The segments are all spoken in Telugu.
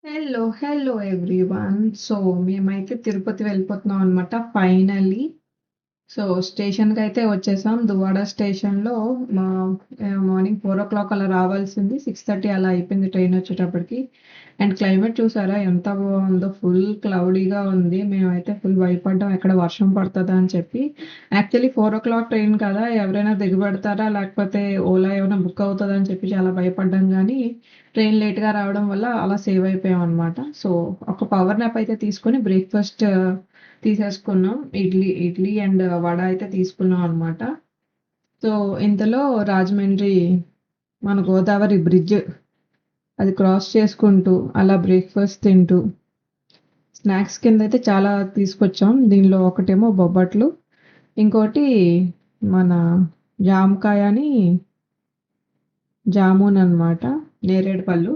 Hello, hello everyone. సో, మేమైతే తిరుపతి వెళ్ళిపోతున్నాం అనమాట ఫైనల్లీ. సో, స్టేషన్‌కైతే వచ్చేసాం. దువ్వాడ స్టేషన్‌లో మా మార్నింగ్ 4:00 అలా రావాల్సింది. 6:30 అలా అయిపోయింది ట్రైన్ వచ్చేటప్పటికి. అండ్ క్లైమేట్ చూసారా ఎంత బాగుందో! ఫుల్ క్లౌడీగా ఉంది. మేమైతే ఫుల్ భయపడ్డాం ఎక్కడ వర్షం పడతదా అని చెప్పి. యాక్చువల్లీ 4:00 ట్రైన్ కదా! ఎవరైనా దిగబడతారా? లేకపోతే ఓలా ఏమైనా బుక్ అవుతదా అని చెప్పి చాలా భయపడ్డాం గానీ, ట్రైన్ లేట్‌గా రావడం వల్ల అలా సేవ్ అయిపోయామనమాట. సో, ఒక పవర్ నాప్ అయితే తీసుకొని బ్రేక్‌ఫాస్ట్ తీసేసుకున్నాం. ఇడ్లీ అండ్ వడ అయితే తీసుకున్నాం అనమాట. సో, ఇంతలో రాజమండ్రి మన గోదావరి బ్రిడ్జ్ అది క్రాస్ చేసుకుంటూ అలా బ్రేక్‌ఫాస్ట్ తింటూ స్నాక్స్ కిందయితే చాలా తీసుకొచ్చాం. దీనిలో ఒకటేమో బొబ్బట్లు, ఇంకోటి మన జామకాయ అని జామున్ అనమాట. నేరేడు పళ్ళు.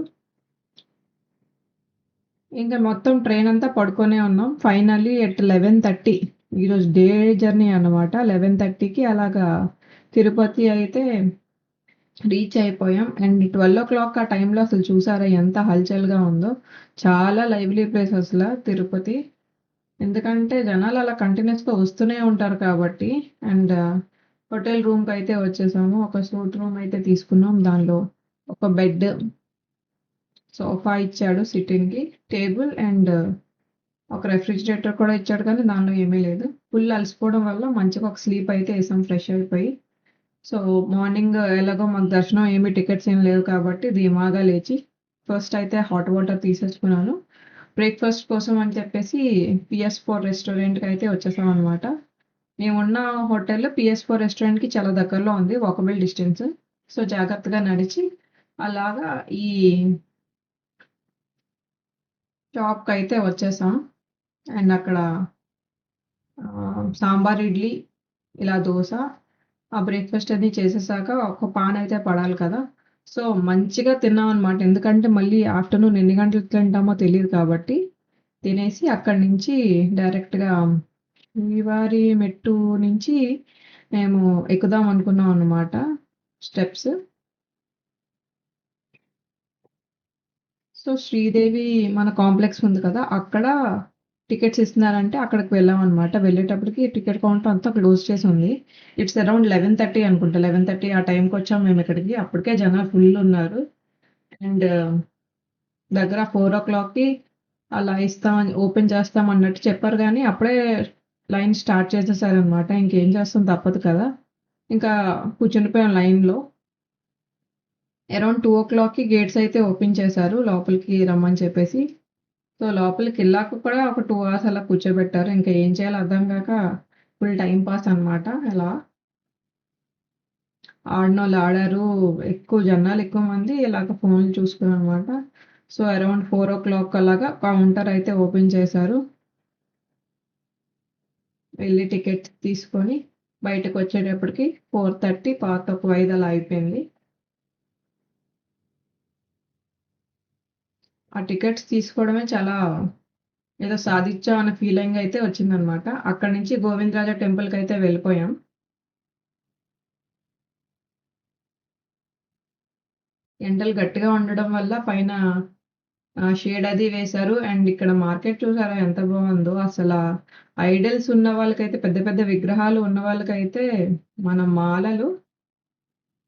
ఇంకా మొత్తం ట్రైన్ అంతా పడుకొనే ఉన్నాం. ఫైనల్లీ ఎట్ 11:30 ఈరోజు డే జర్నీ అనమాట. 11:30కి అలాగా తిరుపతి అయితే రీచ్ అయిపోయాం. అండ్ 12:00 ఆ టైంలో అసలు చూసారా ఎంత హల్చల్‌గా ఉందో. చాలా లైవ్లీ ప్లేస్ అసల తిరుపతి. ఎందుకంటే జనాలు అలా కంటిన్యూయస్‌గా వస్తూనే ఉంటారు కాబట్టి. అండ్ హోటల్ రూమ్‌కైతే వచ్చేసాము. ఒక సూట్ రూమ్ అయితే తీసుకున్నాం. దానిలో ఒక బెడ్, సోఫా ఇచ్చాడు సిట్టింగ్‌కి, టేబుల్ అండ్ ఒక రెఫ్రిజిరేటర్ కూడా ఇచ్చాడు కానీ దానిలో ఏమీ లేదు. ఫుల్ అలసిపోవడం వల్ల మంచిగా ఒక స్లీప్ అయితే ఏసాం ఫ్రెష్ అయిపోయి. సో, మార్నింగ్ ఎలాగో మాకు దర్శనం టికెట్స్ ఏమి లేవు కాబట్టి ధీమాగా లేచి ఫస్ట్ అయితే హాట్ వాటర్ తీసేసుకున్నాను. బ్రేక్‌ఫాస్ట్ కోసం అని చెప్పేసి పిఎస్4 రెస్టారెంట్‌కైతే వచ్చేసామనమాట. మేమున్న హోటల్ పిఎస్4 రెస్టారెంట్‌కి చాలా దగ్గరలో ఉంది. Walkable distance. సో, జాగ్రత్తగా నడిచి అలాగా ఈ షాప్‌కైతే వచ్చేసాం. అండ్ అక్కడ సాంబార్, ఇడ్లీ, ఇలా దోస, ఆ బ్రేక్‌ఫాస్ట్ అది చేసేసాక ఒక పాన్ అయితే పడాలి కదా! సో, మంచిగా తిన్నామనమాట. ఎందుకంటే మళ్ళీ ఆఫ్టర్‌నూన్ ఎన్ని గంటలకు తింటామో తెలీదు కాబట్టి, తినేసి అక్కడి నుంచి డైరెక్ట్‌గా శ్రీవారి మెట్టు నుంచి మేము ఎక్కుదాం అనుకున్నాం అనమాట స్టెప్స్. సో, శ్రీదేవి మన కాంప్లెక్స్ ఉంది కదా! అక్కడ టికెట్స్ ఇస్తున్నారంటే అక్కడికి వెళ్ళామనమాట. వెళ్ళేటప్పటికి టికెట్ కౌంటర్ అంతా క్లోజ్ చేసుంది. ఇట్స్ అరౌండ్ 11:30 అనుకుంటా. 11:30 ఆ టైంకొచ్చాం మేమిక్కడికి. అప్పటికే జనాలు ఫుల్ ఉన్నారు. అండ్ దగ్గర 4:00కి అలా ఓపెన్ చేస్తామన్నట్టు చెప్పారు గానీ, అప్పుడే లైన్ స్టార్ట్ చేసేసారనమాట. ఇంకేం చేస్తాం తప్పదు కదా! ఇంకా కూర్చుండిపోయాం లైన్‌లో. అరౌండ్ 2:00కి గేట్స్ అయితే ఓపెన్ చేశారు. లోపలికి రమ్మని చెప్పేసి. సో, లోపలికెళ్ళాక కూడా ఒక 2 అవర్స్ అలా కూర్చోబెట్టారు. ఇంకా ఏం చేయాలో అర్థం గాక ఫుల్ టైమ్ పాస్ అనమాట అలా. ఆడినోళ్ళు ఆడారు. జనాలెక్కువ మంది ఇలాగ ఫోన్‌లు చూసుకున్నారనమాట. సో, అరౌండ్ 4:00 అలాగా కౌంటర్ అయితే ఓపెన్ చేశారు. వెళ్లి టికెట్స్ తీసుకొని బయటకొచ్చేటప్పటికి 4:30 పాతొక 5 అలా అయిపోయింది. ఆ టికెట్స్ తీసుకోవడమే చాలా ఏదో సాధిచ్చాం అన్న ఫీలింగ్ అయితే వచ్చిందనమాట. అక్కడి నుంచి గోవిందరాజ టెంపుల్‌కైతే వెళ్ళిపోయాం. ఎండలు గట్టిగా ఉండడం వల్ల పైన షేడ్ అది వేశారు. అండ్ ఇక్కడ మార్కెట్ చూసారా ఎంత బావుందో. ఐడల్స్ ఉన్న వాళ్ళకైతే పెద్ద పెద్ద విగ్రహాలు ఉన్న వాళ్ళకైతే మన మాలలు,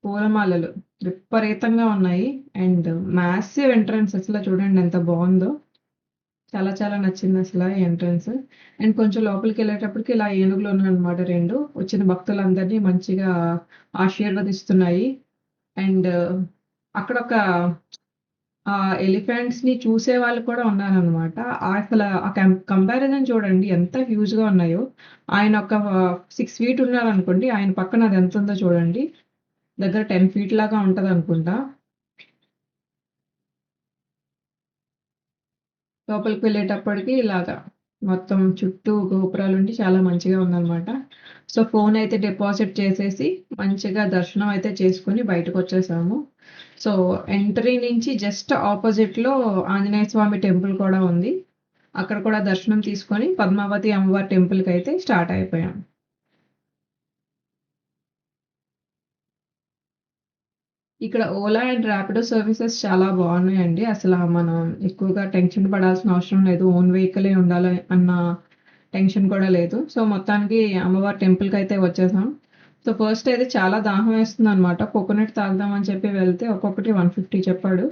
పూలమాలలు విపరీతంగా ఉన్నాయి. అండ్ మాసివ్ ఎంట్రన్స్ అసల చూడండి ఎంత బావుందో. చాలా చాలా నచ్చిందసల ఈ ఎంట్రన్స్. అండ్ కొంచెం లోపలికెళ్ళేటప్పటికి ఇలా ఏనుగులు ఉన్నాయన్నమాట 2. వచ్చిన భక్తులందరినీ మంచిగా ఆశీర్వదిస్తున్నాయి. అండ్ అక్కడొక ఎలిఫెంట్స్‌ని చూసేవాళ్ళు కూడా ఉన్నారనమాట. ఆ కంపారిజన్ చూడండి ఎంత హ్యూజ్‌గా ఉన్నాయో. ఆయన ఒక 6 ఫీట్ ఉన్నారనుకోండి. ఆయన పక్కన అదెంతుందో చూడండి. దగ్గర 10 ఫీట్ లాగా ఉంటదనుకుంటా. లోపలికి వెళ్ళేటప్పటికి ఇలాగా మొత్తం చుట్టూ గోపురాలుండి చాలా మంచిగా ఉందనమాట. సో, ఫోనయితే డిపాజిట్ చేసేసి మంచిగా దర్శనం అయితే చేసుకొని బయటకొచ్చేసాము. సో, ఎంట్రీ నుంచి జస్ట్ ఆపోజిట్‌లో ఆంజనేయ స్వామి టెంపుల్ కూడా ఉంది. అక్కడ కూడా దర్శనం తీసుకొని పద్మావతి అమ్మవారి టెంపుల్‌కైతే స్టార్ట్ అయిపోయాం. ఇక్కడ ఓలా అండ్ ర్యాపిడో సర్వీసెస్ చాలా బాగున్నాయండి. అసలు మనం ఎక్కువగా టెన్షన్ పడాల్సిన అవసరం లేదు. ఓన్ వెహికలే ఉండాలి అన్న టెన్షన్ కూడా లేదు. సో మొత్తానికి అమ్మవారి టెంపుల్కి అయితే వచ్చేసాం. సో ఫస్ట్ అయితే చాలా దాహం వేస్తుంది అనమాట. కోకోనట్ తాగుదామని చెప్పి వెళ్తే ఒక్కొక్కటి 150 చెప్పాడు.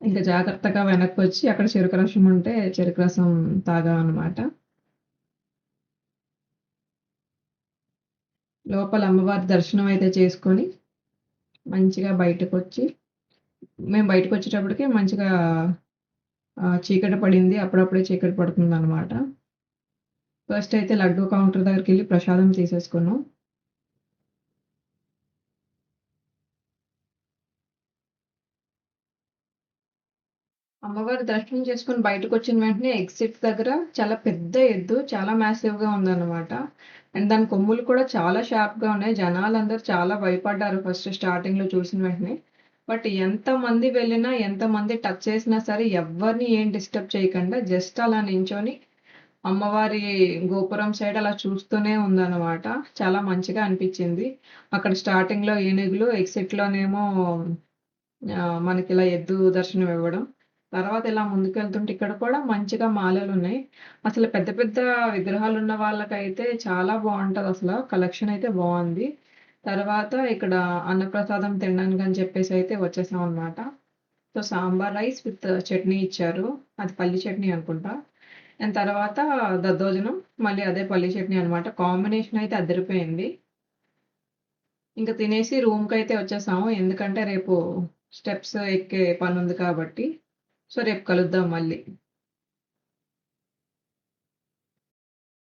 ఇంకా జాగ్రత్తగా వెనక్కి వచ్చి అక్కడ చెరుకు రసం ఉంటే చెరుకు రసం తాగాం అనమాట. లోపల అమ్మవారి దర్శనం అయితే చేసుకొని మంచిగా బయటకొచ్చి మేము బయటకొచ్చేటప్పటికి మంచిగా చీకటి పడింది. అప్పుడప్పుడే చీకటి పడుతుందనమాట. ఫస్ట్ అయితే లడ్డూ కౌంటర్ దగ్గరికెళ్ళి ప్రసాదం తీసేసుకున్నాం. అమ్మవారి దర్శనం చేసుకొని బయటకొచ్చిన వెంటనే ఎగ్జిట్ దగ్గర చాలా పెద్ద ఎద్దు, చాలా మ్యాసివ్‌గా ఉందనమాట. అండ్ దాని కొమ్ములు కూడా చాలా షార్ప్‌గా ఉన్నాయి. జనాలందరూ చాలా భయపడ్డారు ఫస్ట్ స్టార్టింగ్‌లో చూసిన వెంటనే. బట్ ఎంతమంది వెళ్ళినా, ఎంతమంది టచ్ చేసినా సరే ఎవ్వరిని ఏం డిస్టర్బ్ చేయకుండా జస్ట్ అలా నించొని అమ్మవారి గోపురం సైడ్ అలా చూస్తూనే ఉందనమాట. చాలా మంచిగా అనిపిచ్చింది. అక్కడ స్టార్టింగ్‌లో ఏనుగులు, ఎగ్జిట్‌లోనేమో మనకిలా ఎద్దు దర్శనం ఇవ్వడం. తర్వాత ఇలా ముందుకెళ్తుంటే ఇక్కడ కూడా మంచిగా మాలలున్నాయి. అసలు పెద్ద పెద్ద విగ్రహాలున్న వాళ్ళకైతే చాలా బావుంటదసల. కలెక్షన్ అయితే బావుంది. తర్వాత ఇక్కడ అన్నప్రసాదం తినడానికని చెప్పేసయితే వచ్చేసామనమాట. So, sambar rice with chutney ఇచ్చారు. అది పల్లి చట్నీ అనుకుంటా. అండ్ తర్వాత దద్దోజనం, మళ్ళీ అదే పల్లి చట్నీ అనమాట. కాంబినేషన్ అయితే అదిరిపోయింది. ఇంక తినేసి రూమ్‌కైతే వచ్చేసాము. ఎందుకంటే రేపు స్టెప్స్ ఎక్కే పనుంది కాబట్టి. సో, రేపు కలుద్దాం మళ్ళీ.